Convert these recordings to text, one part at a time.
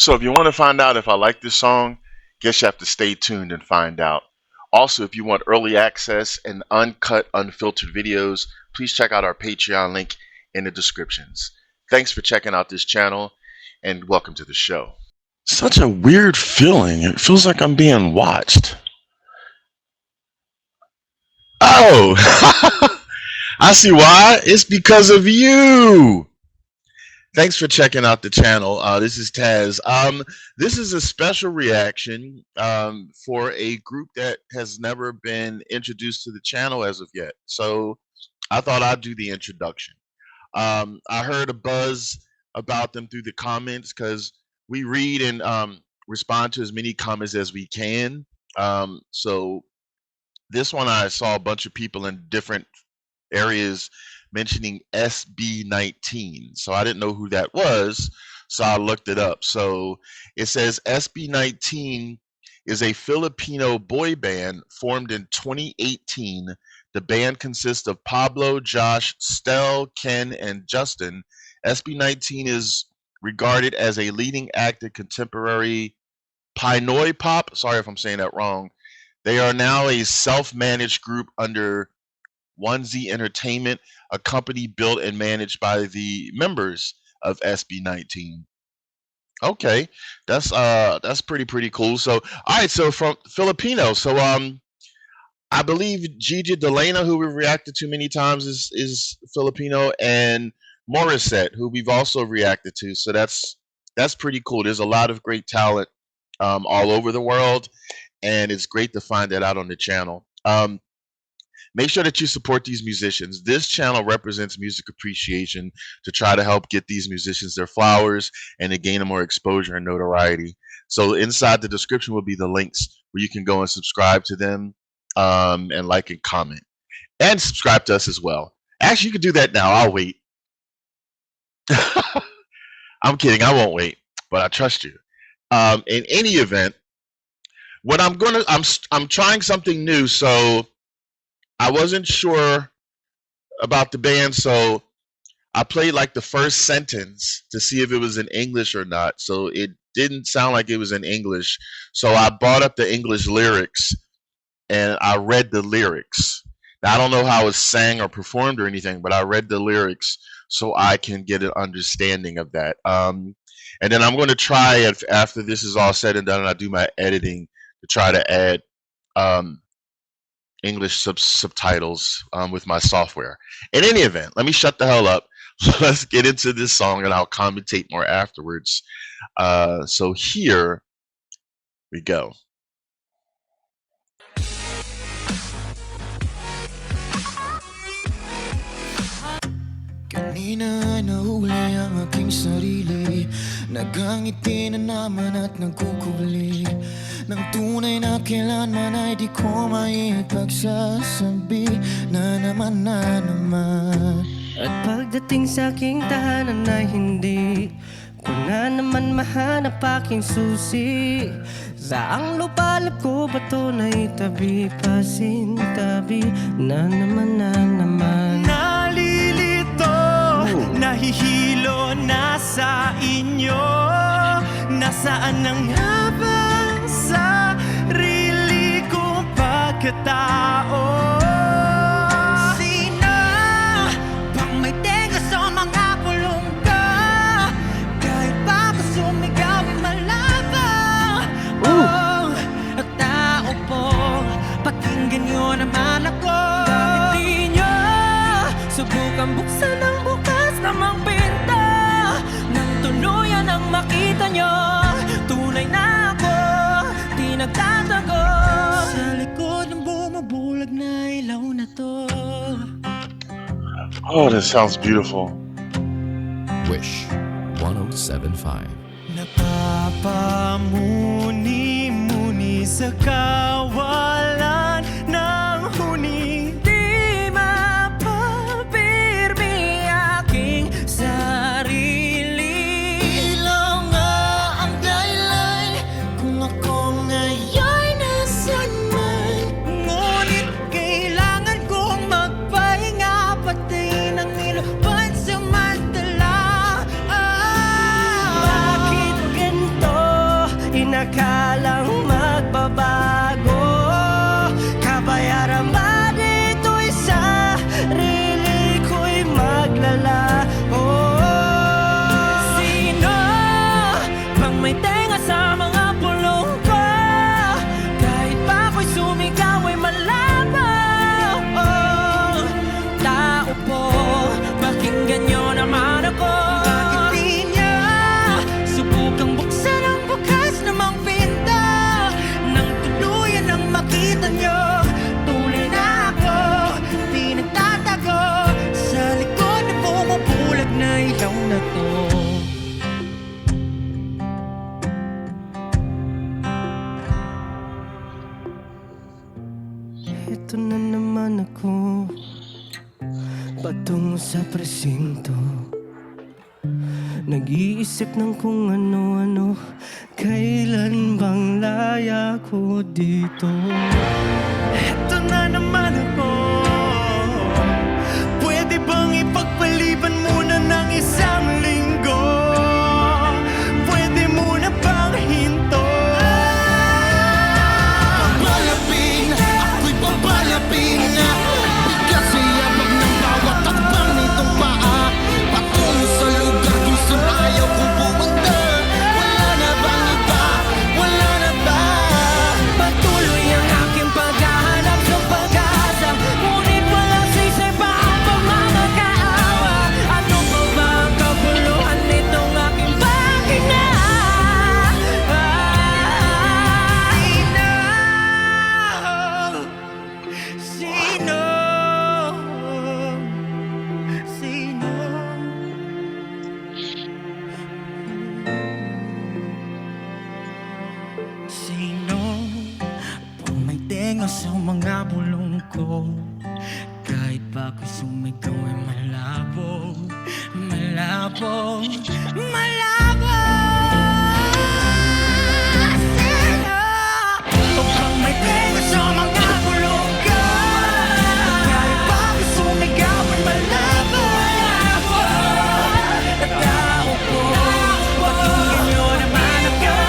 So if you want to find out if I like this song, guess you have to stay tuned and find out. Also, if you want early access and uncut, unfiltered videos, please check out our Patreon link in the descriptions. Thanks for checking out this channel, and welcome to the show. Such a weird feeling. It feels like I'm being watched. Oh, I see why. It's because of you. Thanks for checking out the channel. This is Tazzz. This is a special reaction for a group that has never been introduced to the channel as of yet. So I thought I'd do the introduction. I heard a buzz about them through the comments because we read and respond to as many comments as we can. So this one, I saw a bunch of people in different areas mentioning SB19. So I didn't know who that was, so I looked it up. So it says SB19 is a Filipino boy band formed in 2018. The band consists of Pablo, Josh, Stell, Ken, and Justin. SB19 is regarded as a leading act in contemporary Pinoy pop. Sorry if I'm saying that wrong. They are now a self-managed group under Onesie Entertainment, a company built and managed by the members of SB19. Okay, that's pretty cool. So all right, so from Filipino. So I believe Gigi Delena, who we've reacted to many times, is Filipino, and Morissette, who we've also reacted to. So that's pretty cool. There's a lot of great talent all over the world, and it's great to find that out on the channel. Make sure that you support these musicians. This channel represents music appreciation to try to help get these musicians their flowers and to gain them more exposure and notoriety. So inside the description will be the links where you can go and subscribe to them and like and comment. And subscribe to us as well. Actually, you can do that now. I'll wait. I'm kidding. I won't wait, but I trust you. In any event, what I'm trying something new, so I wasn't sure about the band, so I played like the first sentence to see if it was in English or not. So it didn't sound like it was in English. So I brought up the English lyrics and I read the lyrics. Now, I don't know how it's sang or performed or anything, but I read the lyrics so I can get an understanding of that. And then I'm going to try, after this is all said and done and I do my editing, to try to add English subtitles with my software. In any event, let me shut the hell up. Let's get into this song and I'll commentate more afterwards. So here we go. Kanina nahuli ang aking sarili, nagangiti na naman at nagkukuli. Nang tunay na kailanman ay di ko maipagsasabi na naman. At pagdating sa aking tahanan ay hindi ko na naman mahanap aking susi. Saang lupalap ko bato na itabi, pasintabi na naman. Nahihilo na sa inyo. Nasaan ang habang sarili kong pagkatao? Sino bang may tenga sa mga pulong ko? Kahit pa ba sumigaw ay malabang. Oh, at tao po, pakinggan nyo naman ako. Bakit di nyo subukan buksan ang bukas namang pinto nang tuluyan ang makita nyo? Tunay na ako, di nagtatago. Sa likod ng bumubulag na ilaw na to. Oh, that sounds beautiful. Wish 1075. Napapamuni-muni sa kawalan ng huni. Bakit ganito? nakalang magbabago. Kabayaran ba dito'y sarili ko'y maglalaho? Sino bang may tenga sa mga pulong ko? Kahit pa ako'y sumigaw ay malabaw. Tao po, pakinggan nyo naman ako. Bakit di niya subukang buksan ang bukas namang pinto nang tuluyan ang makita nyo? Tunay na ako, di nagtatago sa likod na bumubulag na ilaw na to. Ito na naman ako, patungo sa presinto. Nag-iisip ng kung ano-ano, kailan bang laya ko dito? Ito na naman ako, pwede bang ipagpaliban muna ng isang linggo? Pwede muna bang hinto? Papalapin, ako'y papalapin na. Bigas sa yabag ng bawat takbang nitong paa. Patungo sa lugar kung saan ayaw kong pumunta. Wala na bang iba? Wala na ba? Patuloy ang aking paghahanap sa pag-asa, ngunit walang sisay pa ang mga kaawa. Ano pa ba ang kabuluhan nitong aking paghinga? Sino? Sino? Sino pang may tenga sa mga bulong ko? Kahit pa ako'y sumigaw ay malabo, malabo, malabo. Sino pang may tenga sa mga bulong ko? Kahit pa ako'y sumigaw ay malabo, malabo. Tao ko, pakinggan nyo naman ako.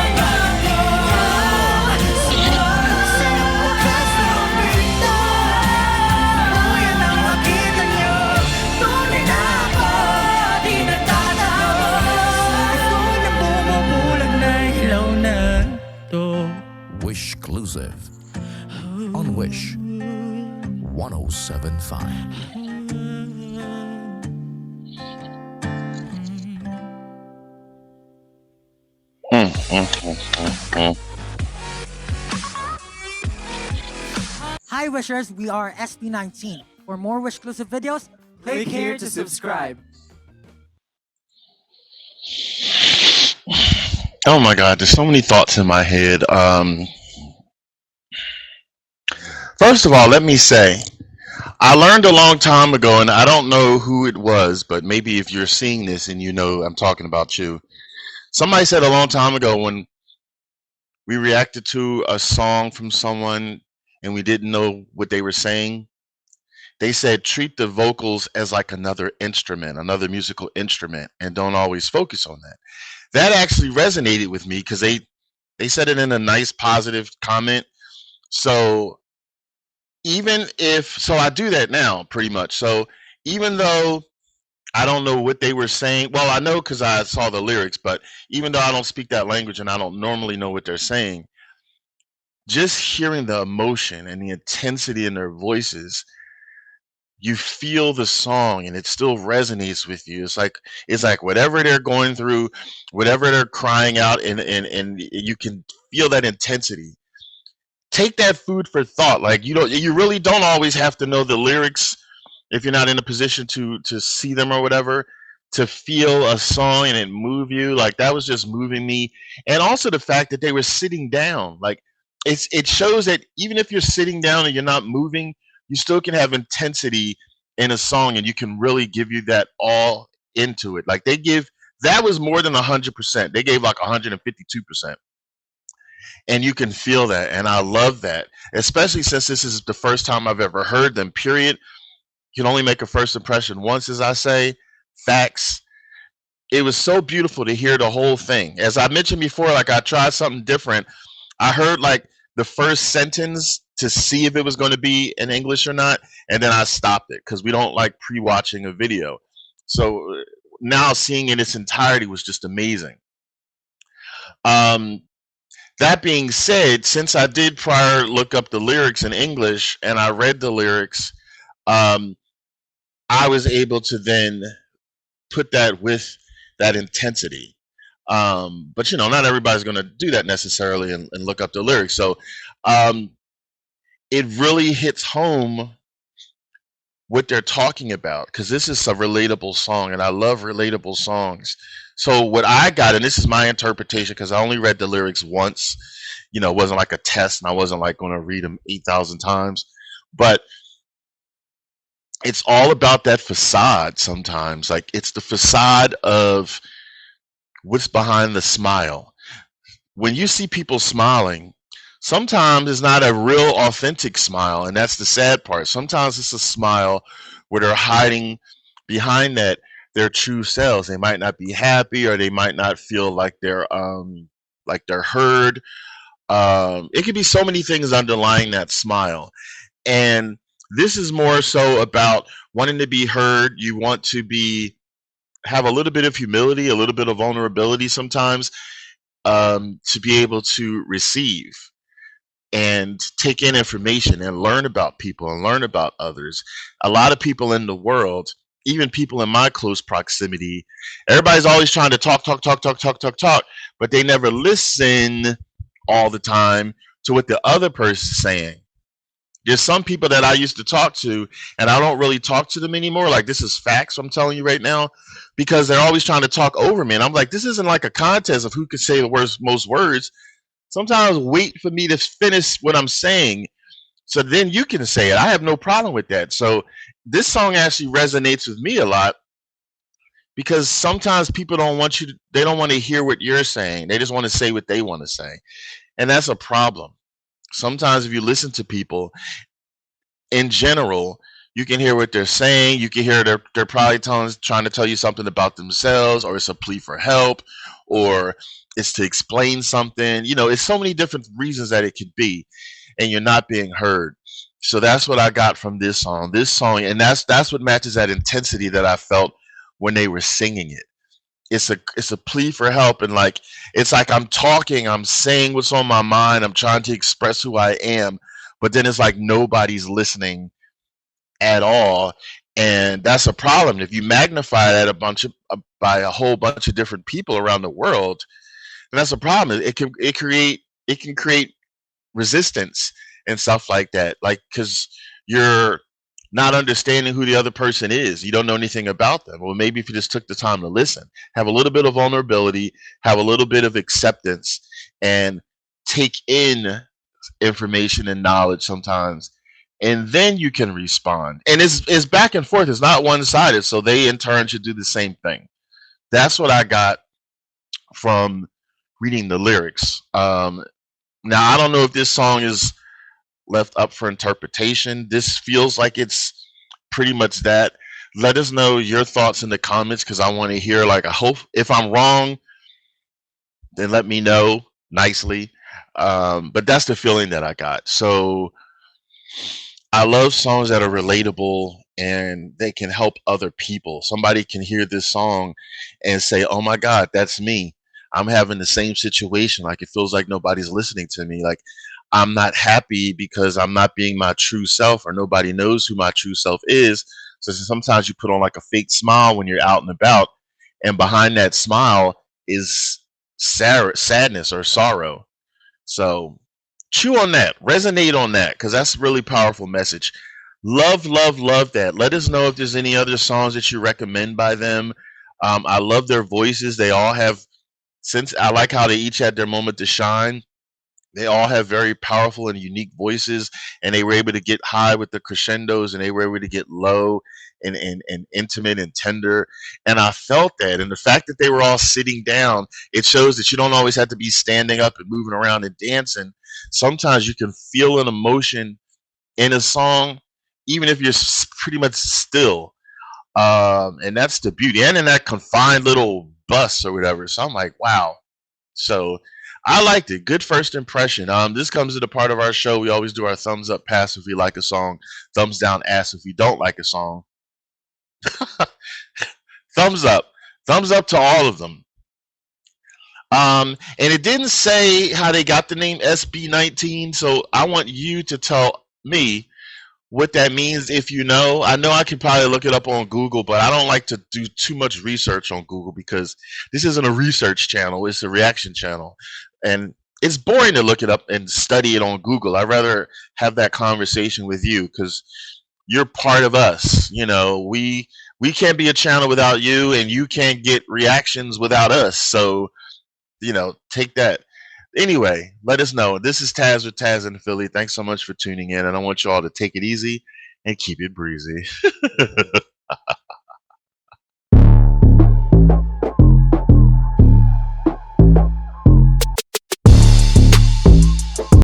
Wish exclusive on Wish 1075. Hi Wishers, we are SB19. For more Wish exclusive videos, click here to subscribe. Oh my God, there's so many thoughts in my head. First of all, let me say, I learned a long time ago, and I don't know who it was, but maybe if you're seeing this and you know I'm talking about you. Somebody said a long time ago when we reacted to a song from someone and we didn't know what they were saying, they said treat the vocals as like another instrument, another musical instrument, and don't always focus on that. That actually resonated with me because they said it in a nice positive comment. So even if, so I do that now pretty much. So even though I don't know what they were saying, well, I know because I saw the lyrics, but even though I don't speak that language and I don't normally know what they're saying, just hearing the emotion and the intensity in their voices, you feel the song and it still resonates with you. It's like whatever they're going through, whatever they're crying out, and you can feel that intensity. Take that food for thought. Like you really don't always have to know the lyrics if you're not in a position to see them or whatever, to feel a song and it move you. Like that was just moving me. And also the fact that they were sitting down. Like it shows that even if you're sitting down and you're not moving, you still can have intensity in a song and you can really give you that all into it. Like that was more than 100%. They gave like 152%. And you can feel that. And I love that, especially since this is the first time I've ever heard them, period. You can only make a first impression once, as I say. Facts. it was so beautiful to hear the whole thing. As I mentioned before, like I tried something different. I heard like the first sentence to see if it was going to be in English or not, and then I stopped it because we don't like pre-watching a video. So now seeing in its entirety was just amazing. That being said, since I did prior look up the lyrics in English and I read the lyrics, I was able to then put that with that intensity. But you know, not everybody's going to do that necessarily and look up the lyrics. So it really hits home what they're talking about, because this is a relatable song and I love relatable songs. So what I got, and this is my interpretation because I only read the lyrics once, you know, it wasn't like a test and I wasn't like going to read them 8,000 times, but it's all about that facade sometimes. Like it's the facade of what's behind the smile. When you see people smiling, sometimes it's not a real authentic smile, and that's the sad part. Sometimes it's a smile where they're hiding behind that their true selves. They might not be happy, or they might not feel like they're heard. It could be so many things underlying that smile, and this is more so about wanting to be heard. You want to have a little bit of humility, a little bit of vulnerability sometimes, to be able to receive and take in information and learn about people and learn about others. A lot of people in the world, even people in my close proximity, everybody's always trying to talk, but they never listen all the time to what the other person's saying. There's some people that I used to talk to and I don't really talk to them anymore. Like, this is facts I'm telling you right now, because they're always trying to talk over me. And I'm like, this isn't like a contest of who could say the most words. Sometimes wait for me to finish what I'm saying, so then you can say it. I have no problem with that. So this song actually resonates with me a lot, because sometimes people they don't want to hear what you're saying. They just want to say what they want to say. And that's a problem. Sometimes if you listen to people in general, you can hear what they're saying. You can hear they're probably trying to tell you something about themselves, or it's a plea for help, or it's to explain something. You know, it's so many different reasons that it could be, and you're not being heard. So that's what I got from this song. And that's what matches that intensity that I felt when they were singing it. It's a plea for help, and like it's like I'm talking, I'm saying what's on my mind, I'm trying to express who I am, but then it's like nobody's listening at all, and that's a problem. If you magnify that by a whole bunch of different people around the world, then that's a problem. It can create resistance and stuff like that, like, because you're not understanding who the other person is. You don't know anything about them. Well, maybe if you just took the time to listen, have a little bit of vulnerability, have a little bit of acceptance, and take in information and knowledge sometimes, and then you can respond. And it's back and forth. It's not one-sided. So they in turn should do the same thing. That's what I got from reading the lyrics. Now, I don't know if this song is left up for interpretation. This feels like it's pretty much that. Let us know your thoughts in the comments, because I want to hear, like, I hope if I'm wrong, then let me know nicely. But that's the feeling that I got. So I love songs that are relatable and they can help other people. Somebody can hear this song and say, oh my God, that's me. I'm having the same situation. Like, it feels like nobody's listening to me. Like, I'm not happy because I'm not being my true self, or nobody knows who my true self is. So sometimes you put on like a fake smile when you're out and about, and behind that smile is sadness or sorrow. So chew on that, resonate on that, because that's a really powerful message. Love that. Let us know if there's any other songs that you recommend by them. I love their voices. They all have, since I like how they each had their moment to shine, they all have very powerful and unique voices, and they were able to get high with the crescendos, and they were able to get low and intimate and tender. And I felt that. And the fact that they were all sitting down, it shows that you don't always have to be standing up and moving around and dancing. Sometimes you can feel an emotion in a song, even if you're pretty much still. And that's the beauty. And in that confined little bus or whatever. So I'm like, wow. So I liked it. Good first impression. This comes to the part of our show. We always do our thumbs up pass if we like a song, thumbs down ass if we don't like a song. Thumbs up. Thumbs up to all of them. And it didn't say how they got the name SB19, so I want you to tell me what that means if you know. I know I could probably look it up on Google, but I don't like to do too much research on Google because this isn't a research channel, it's a reaction channel. And it's boring to look it up and study it on Google. I'd rather have that conversation with you because you're part of us. You know, we can't be a channel without you, and you can't get reactions without us. So, you know, take that. Anyway, let us know. This is Tazzz with Tazzz in Philly. Thanks so much for tuning in, and I want you all to take it easy and keep it breezy.